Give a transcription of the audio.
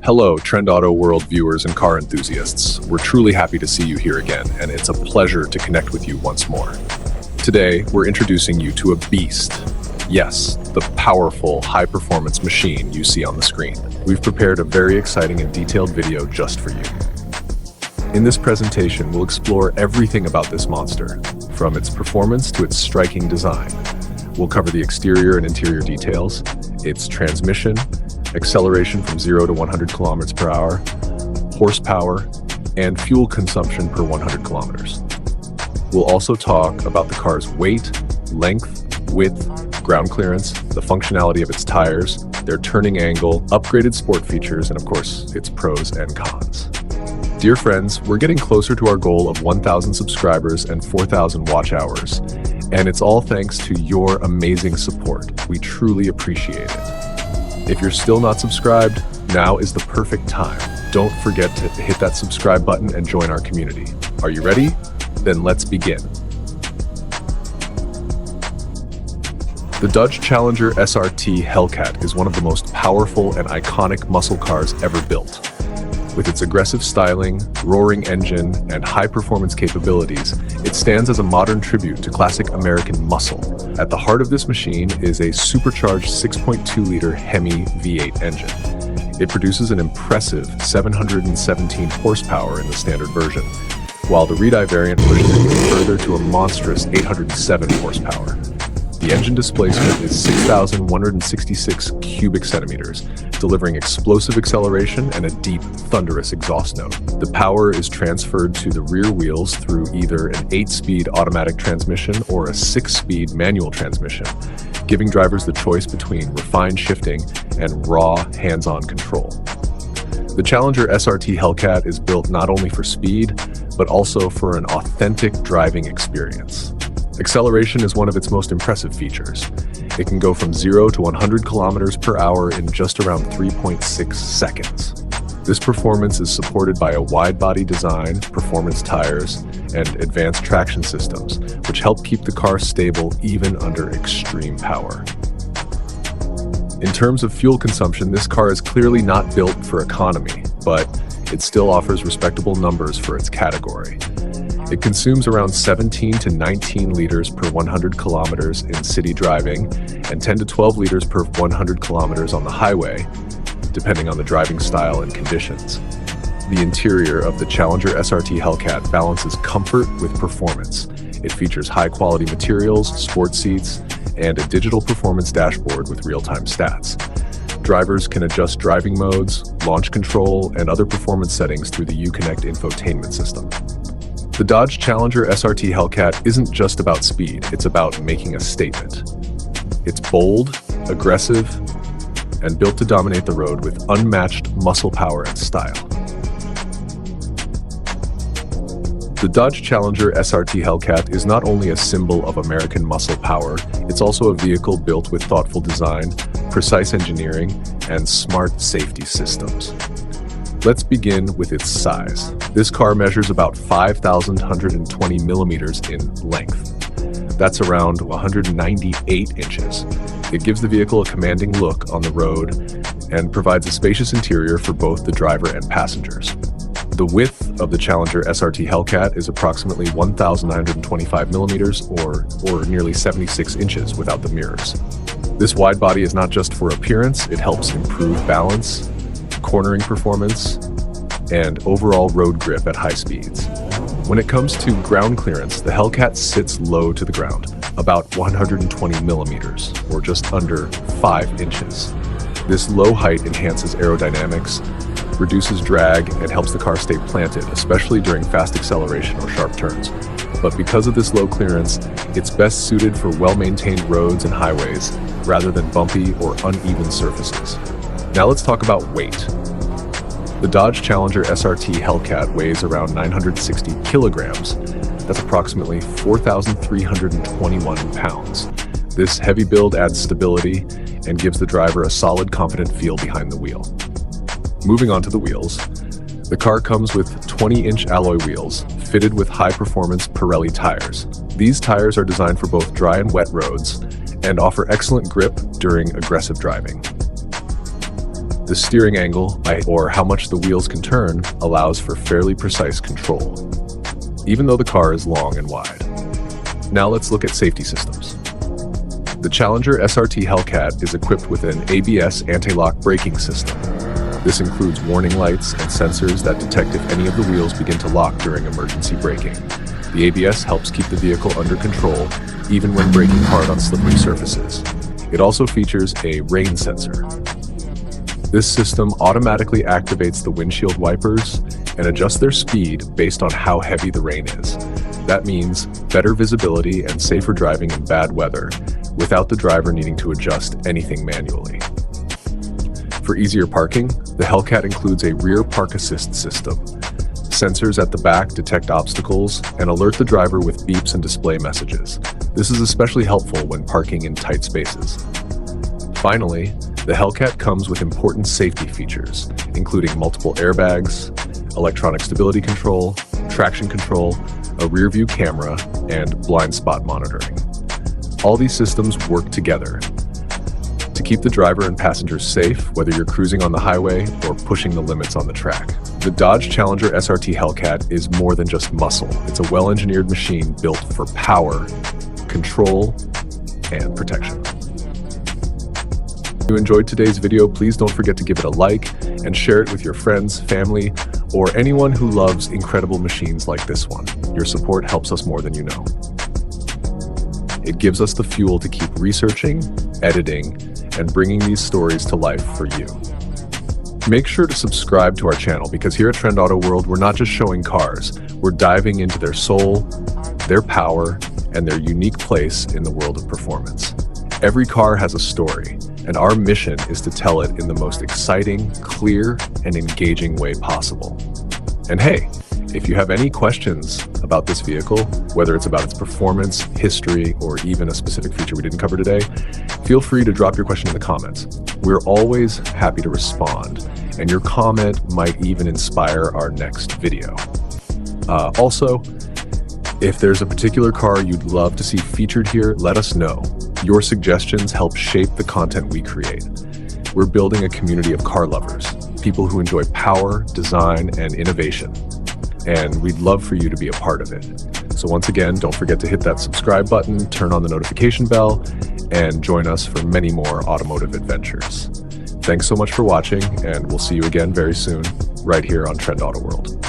Hello, Trend Auto World viewers and car enthusiasts. We're truly happy to see you here again, and it's a pleasure to connect with you once more. Today, we're introducing you to a beast. Yes, the powerful, high-performance machine you see on the screen. We've prepared a very exciting and detailed video just for you. In this presentation, we'll explore everything about this monster, from its performance to its striking design. We'll cover the exterior and interior details, its transmission, acceleration from 0 to 100 kilometers per hour, horsepower, and fuel consumption per 100 kilometers. We'll also talk about the car's weight, length, width, ground clearance, the functionality of its tires, their turning angle, upgraded sport features, and of course, its pros and cons. Dear friends, we're getting closer to our goal of 1,000 subscribers and 4,000 watch hours, and it's all thanks to your amazing support. We truly appreciate it. If you're still not subscribed, now is the perfect time. Don't forget to hit that subscribe button and join our community. Are you ready? Then let's begin. The Dodge Challenger SRT Hellcat is one of the most powerful and iconic muscle cars ever built. With its aggressive styling, roaring engine, and high-performance capabilities, it stands as a modern tribute to classic American muscle. At the heart of this machine is a supercharged 6.2-liter Hemi V8 engine. It produces an impressive 717 horsepower in the standard version, while the Redeye variant pushes it even further to a monstrous 807 horsepower. The engine displacement is 6,166 cubic centimeters, delivering explosive acceleration and a deep, thunderous exhaust note. The power is transferred to the rear wheels through either an 8-speed automatic transmission or a 6-speed manual transmission, giving drivers the choice between refined shifting and raw, hands-on control. The Challenger SRT Hellcat is built not only for speed, but also for an authentic driving experience. Acceleration is one of its most impressive features. It can go from 0 to 100 kilometers per hour in just around 3.6 seconds. This performance is supported by a wide-body design, performance tires, and advanced traction systems, which help keep the car stable even under extreme power. In terms of fuel consumption, this car is clearly not built for economy, but it still offers respectable numbers for its category. It consumes around 17 to 19 liters per 100 kilometers in city driving and 10 to 12 liters per 100 kilometers on the highway, depending on the driving style and conditions. The interior of the Challenger SRT Hellcat balances comfort with performance. It features high-quality materials, sport seats, and a digital performance dashboard with real-time stats. Drivers can adjust driving modes, launch control, and other performance settings through the Uconnect infotainment system. The Dodge Challenger SRT Hellcat isn't just about speed, it's about making a statement. It's bold, aggressive, and built to dominate the road with unmatched muscle power and style. The Dodge Challenger SRT Hellcat is not only a symbol of American muscle power, it's also a vehicle built with thoughtful design, precise engineering, and smart safety systems. Let's begin with its size. This car measures about 5,120 millimeters in length. That's around 198 inches. It gives the vehicle a commanding look on the road and provides a spacious interior for both the driver and passengers. The width of the Challenger SRT Hellcat is approximately 1,925 millimeters or nearly 76 inches without the mirrors. This wide body is not just for appearance, it helps improve balance, cornering performance, and overall road grip at high speeds. When it comes to ground clearance, the Hellcat sits low to the ground, about 120 millimeters, or just under 5 inches. This low height enhances aerodynamics, reduces drag, and helps the car stay planted, especially during fast acceleration or sharp turns. But because of this low clearance, it's best suited for well-maintained roads and highways, rather than bumpy or uneven surfaces. Now let's talk about weight. The Dodge Challenger SRT Hellcat weighs around 960 kilograms. That's approximately 4,321 pounds. This heavy build adds stability and gives the driver a solid, confident feel behind the wheel. Moving on to the wheels. The car comes with 20-inch alloy wheels, fitted with high-performance Pirelli tires. These tires are designed for both dry and wet roads and offer excellent grip during aggressive driving. The steering angle, or how much the wheels can turn, allows for fairly precise control, even though the car is long and wide. Now let's look at safety systems. The Challenger SRT Hellcat is equipped with an ABS anti-lock braking system. This includes warning lights and sensors that detect if any of the wheels begin to lock during emergency braking. The ABS helps keep the vehicle under control, even when braking hard on slippery surfaces. It also features a rain sensor. This system automatically activates the windshield wipers and adjusts their speed based on how heavy the rain is. That means better visibility and safer driving in bad weather, without the driver needing to adjust anything manually. For easier parking, the Hellcat includes a rear park assist system. Sensors at the back detect obstacles and alert the driver with beeps and display messages. This is especially helpful when parking in tight spaces. Finally, the Hellcat comes with important safety features, including multiple airbags, electronic stability control, traction control, a rear-view camera, and blind spot monitoring. All these systems work together to keep the driver and passengers safe, whether you're cruising on the highway or pushing the limits on the track. The Dodge Challenger SRT Hellcat is more than just muscle. It's a well-engineered machine built for power, control, and protection. If you enjoyed today's video, please don't forget to give it a like and share it with your friends, family, or anyone who loves incredible machines like this one. Your support helps us more than you know. It gives us the fuel to keep researching, editing, and bringing these stories to life for you. Make sure to subscribe to our channel, because here at Trend Auto World, we're not just showing cars, we're diving into their soul, their power, and their unique place in the world of performance. Every car has a story, and our mission is to tell it in the most exciting, clear, and engaging way possible. And hey, if you have any questions about this vehicle, whether it's about its performance, history, or even a specific feature we didn't cover today, feel free to drop your question in the comments. We're always happy to respond, and your comment might even inspire our next video. Also, if there's a particular car you'd love to see featured here, let us know. Your suggestions help shape the content we create. We're building a community of car lovers, people who enjoy power, design, and innovation. And we'd love for you to be a part of it. So once again, don't forget to hit that subscribe button, turn on the notification bell, and join us for many more automotive adventures. Thanks so much for watching, and we'll see you again very soon, right here on Trend Auto World.